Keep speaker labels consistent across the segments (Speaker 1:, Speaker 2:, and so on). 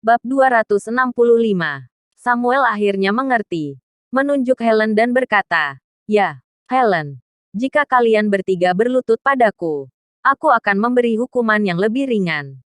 Speaker 1: Bab 265. Samuel akhirnya mengerti. Menunjuk Helen dan berkata, "Ya, Helen. Jika kalian bertiga berlutut padaku, aku akan memberi hukuman yang lebih ringan.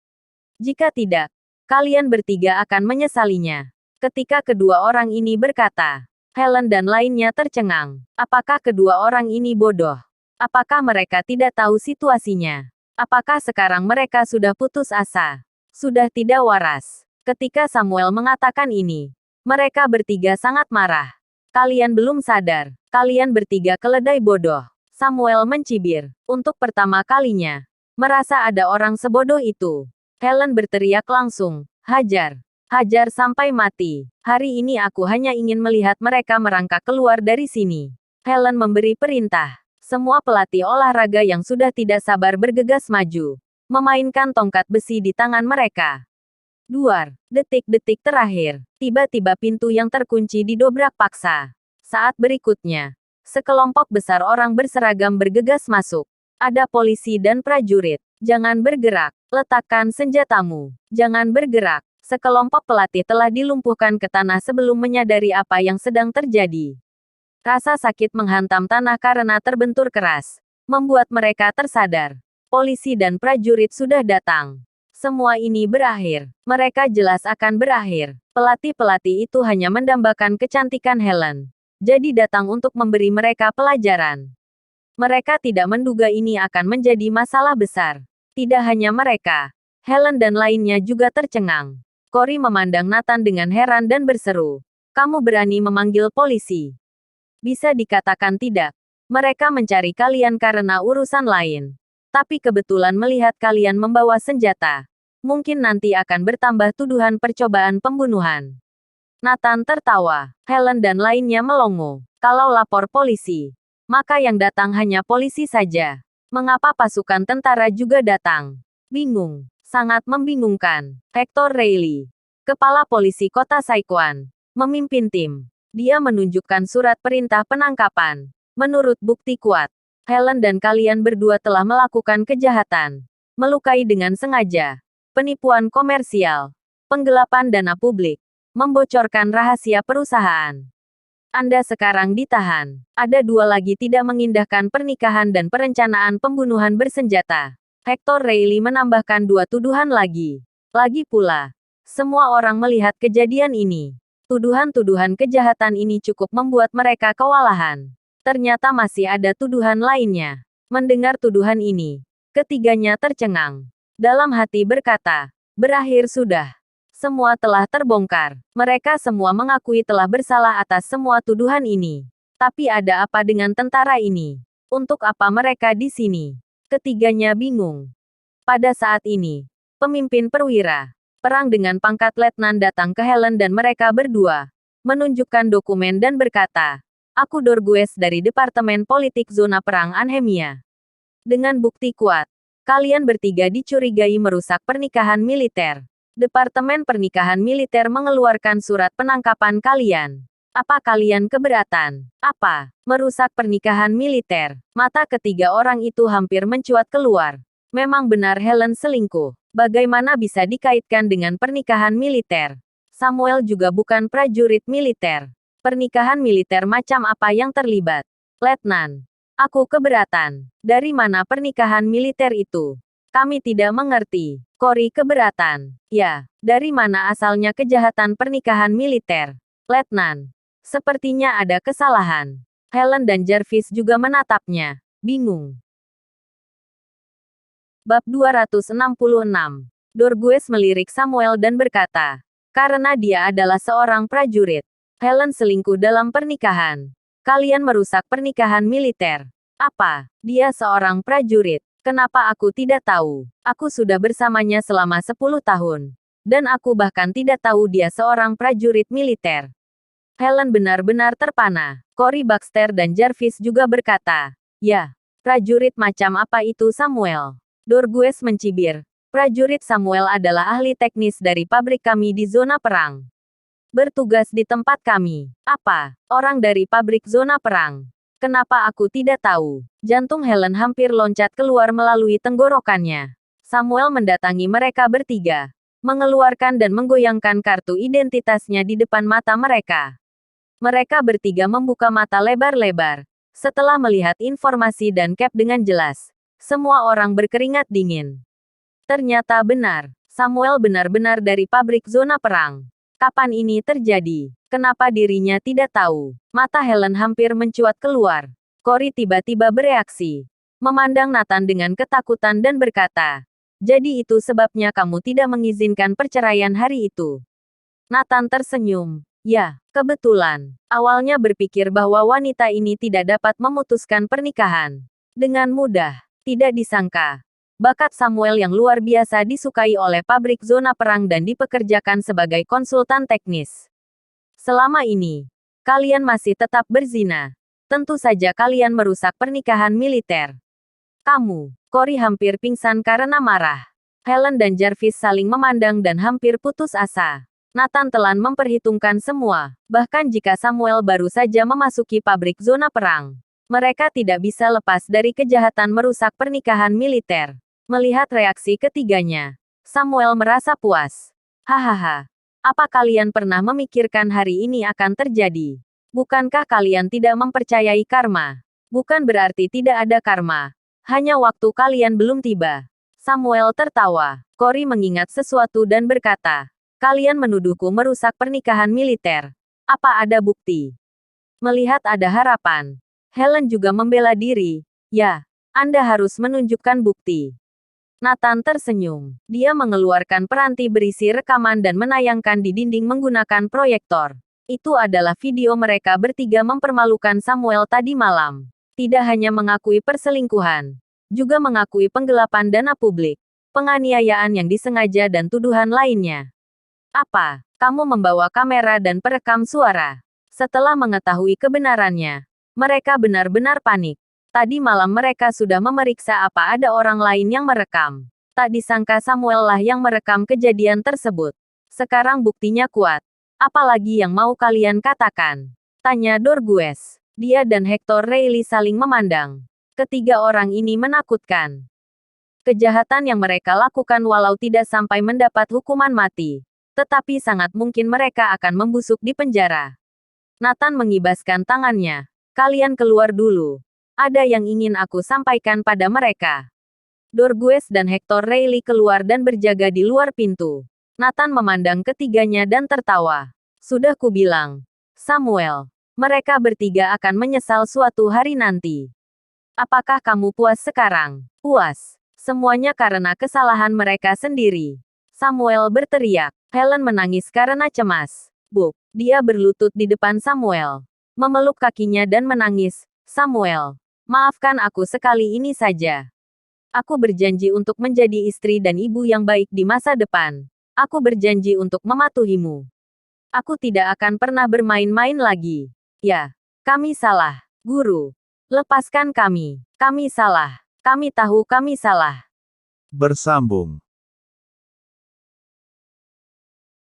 Speaker 1: Jika tidak, kalian bertiga akan menyesalinya." Ketika kedua orang ini berkata, Helen dan lainnya tercengang. Apakah kedua orang ini bodoh? Apakah mereka tidak tahu situasinya? Apakah sekarang mereka sudah putus asa? Sudah tidak waras? Ketika Samuel mengatakan ini, mereka bertiga sangat marah. "Kalian belum sadar. Kalian bertiga keledai bodoh." Samuel mencibir. Untuk pertama kalinya, merasa ada orang sebodoh itu. Helen berteriak langsung, "Hajar! Hajar sampai mati. Hari ini aku hanya ingin melihat mereka merangkak keluar dari sini." Helen memberi perintah. Semua pelatih olahraga yang sudah tidak sabar bergegas maju, memainkan tongkat besi di tangan mereka. Duar, detik-detik terakhir, tiba-tiba pintu yang terkunci didobrak paksa. Saat berikutnya, sekelompok besar orang berseragam bergegas masuk. Ada polisi dan prajurit. "Jangan bergerak, letakkan senjatamu. Jangan bergerak." Sekelompok pelatih telah dilumpuhkan ke tanah sebelum menyadari apa yang sedang terjadi. Rasa sakit menghantam tanah karena terbentur keras, membuat mereka tersadar. Polisi dan prajurit sudah datang. Semua ini berakhir. Mereka jelas akan berakhir. Pelatih-pelatih itu hanya mendambakan kecantikan Helen. Jadi datang untuk memberi mereka pelajaran. Mereka tidak menduga ini akan menjadi masalah besar. Tidak hanya mereka. Helen dan lainnya juga tercengang. Cory memandang Nathan dengan heran dan berseru, "Kamu berani memanggil polisi? Bisa dikatakan tidak. Mereka mencari kalian karena urusan lain. Tapi kebetulan melihat kalian membawa senjata. Mungkin nanti akan bertambah tuduhan percobaan pembunuhan." Nathan tertawa. Helen dan lainnya melongo. Kalau lapor polisi, maka yang datang hanya polisi saja. Mengapa pasukan tentara juga datang? Bingung. Sangat membingungkan. Hector Reilly, kepala polisi kota Saikwan, memimpin tim. Dia menunjukkan surat perintah penangkapan. "Menurut bukti kuat, Helen dan kalian berdua telah melakukan kejahatan. Melukai dengan sengaja. Penipuan komersial, penggelapan dana publik, membocorkan rahasia perusahaan. Anda sekarang ditahan. Ada dua lagi tidak mengindahkan pernikahan dan perencanaan pembunuhan bersenjata." Hector Reilly menambahkan dua tuduhan lagi. Lagi pula, semua orang melihat kejadian ini. Tuduhan-tuduhan kejahatan ini cukup membuat mereka kewalahan. Ternyata masih ada tuduhan lainnya. Mendengar tuduhan ini, ketiganya tercengang. Dalam hati berkata, berakhir sudah. Semua telah terbongkar. Mereka semua mengakui telah bersalah atas semua tuduhan ini. Tapi ada apa dengan tentara ini? Untuk apa mereka di sini? Ketiganya bingung. Pada saat ini, pemimpin perwira perang dengan pangkat letnan datang ke Helen dan mereka berdua, menunjukkan dokumen dan berkata, "Aku Dorgues dari Departemen Politik Zona Perang Anhemia. Dengan bukti kuat, kalian bertiga dicurigai merusak pernikahan militer. Departemen Pernikahan Militer mengeluarkan surat penangkapan kalian. Apa kalian keberatan? Apa? Merusak pernikahan militer?" Mata ketiga orang itu hampir mencuat keluar. Memang benar Helen selingkuh. Bagaimana bisa dikaitkan dengan pernikahan militer? Samuel juga bukan prajurit militer. Pernikahan militer macam apa yang terlibat? "Letnan, aku keberatan. Dari mana pernikahan militer itu? Kami tidak mengerti." Cory keberatan. "Ya, dari mana asalnya kejahatan pernikahan militer? Letnan, sepertinya ada kesalahan." Helen dan Jarvis juga menatapnya, bingung. Bab 266. Dorgues melirik Samuel dan berkata, "Karena dia adalah seorang prajurit, Helen selingkuh dalam pernikahan. Kalian merusak pernikahan militer." "Apa? Dia seorang prajurit. Kenapa aku tidak tahu? Aku sudah bersamanya selama 10 tahun. Dan aku bahkan tidak tahu dia seorang prajurit militer." Helen benar-benar terpana. Cory Baxter dan Jarvis juga berkata, "Ya, prajurit macam apa itu Samuel?" Dorgues mencibir. "Prajurit Samuel adalah ahli teknis dari pabrik kami di zona perang. Bertugas di tempat kami." "Apa? Orang dari pabrik zona perang? Kenapa aku tidak tahu?" Jantung Helen hampir loncat keluar melalui tenggorokannya. Samuel mendatangi mereka bertiga. mengeluarkan dan menggoyangkan kartu identitasnya di depan mata mereka. Mereka bertiga membuka mata lebar-lebar. Setelah melihat informasi dan cap dengan jelas, semua orang berkeringat dingin. Ternyata benar, Samuel benar-benar dari pabrik zona perang. Kapan ini terjadi? Kenapa dirinya tidak tahu? Mata Helen hampir mencuat keluar. Cory tiba-tiba bereaksi. Memandang Nathan dengan ketakutan dan berkata, "Jadi itu sebabnya kamu tidak mengizinkan perceraian hari itu." Nathan tersenyum. Ya, kebetulan. Awalnya berpikir bahwa wanita ini tidak dapat memutuskan pernikahan dengan mudah. Tidak disangka. Bakat Samuel yang luar biasa disukai oleh pabrik zona perang dan dipekerjakan sebagai konsultan teknis. Selama ini, kalian masih tetap berzina. Tentu saja kalian merusak pernikahan militer. Kamu, Cory hampir pingsan karena marah. Helen dan Jarvis saling memandang dan hampir putus asa. Nathan telah memperhitungkan semua, bahkan jika Samuel baru saja memasuki pabrik zona perang. Mereka tidak bisa lepas dari kejahatan merusak pernikahan militer. Melihat reaksi ketiganya, Samuel merasa puas. Hahaha, apa kalian pernah memikirkan hari ini akan terjadi? Bukankah kalian tidak mempercayai karma? Bukan berarti tidak ada karma. Hanya waktu kalian belum tiba. Samuel tertawa. Cory mengingat sesuatu dan berkata, "Kalian menuduhku merusak pernikahan militer. Apa ada bukti?" Melihat ada harapan, Helen juga membela diri. "Ya, Anda harus menunjukkan bukti." Nathan tersenyum. Dia mengeluarkan peranti berisi rekaman dan menayangkan di dinding menggunakan proyektor. Itu adalah video mereka bertiga mempermalukan Samuel tadi malam. Tidak hanya mengakui perselingkuhan, juga mengakui penggelapan dana publik, penganiayaan yang disengaja dan tuduhan lainnya. "Apa? Kamu membawa kamera dan perekam suara?" Setelah mengetahui kebenarannya, mereka benar-benar panik. Tadi malam mereka sudah memeriksa apa ada orang lain yang merekam. Tak disangka Samuel lah yang merekam kejadian tersebut. Sekarang buktinya kuat. "Apalagi yang mau kalian katakan?" tanya Dorgues. Dia dan Hector Reilly saling memandang. Ketiga orang ini menakutkan. Kejahatan yang mereka lakukan walau tidak sampai mendapat hukuman mati, tetapi sangat mungkin mereka akan membusuk di penjara. Nathan mengibaskan tangannya. "Kalian keluar dulu. Ada yang ingin aku sampaikan pada mereka." Dorgues dan Hector Reilly keluar dan berjaga di luar pintu. Nathan memandang ketiganya dan tertawa. "Sudah kubilang, Samuel, mereka bertiga akan menyesal suatu hari nanti." "Apakah kamu puas sekarang?" "Puas. Semuanya karena kesalahan mereka sendiri." Samuel berteriak. Helen menangis karena cemas. "Buk." Dia berlutut di depan Samuel, memeluk kakinya dan menangis. "Samuel, maafkan aku sekali ini saja. Aku berjanji untuk menjadi istri dan ibu yang baik di masa depan. Aku berjanji untuk mematuhimu. Aku tidak akan pernah bermain-main lagi." "Ya, kami salah, Guru. Lepaskan kami. Kami salah. Kami tahu kami salah."
Speaker 2: Bersambung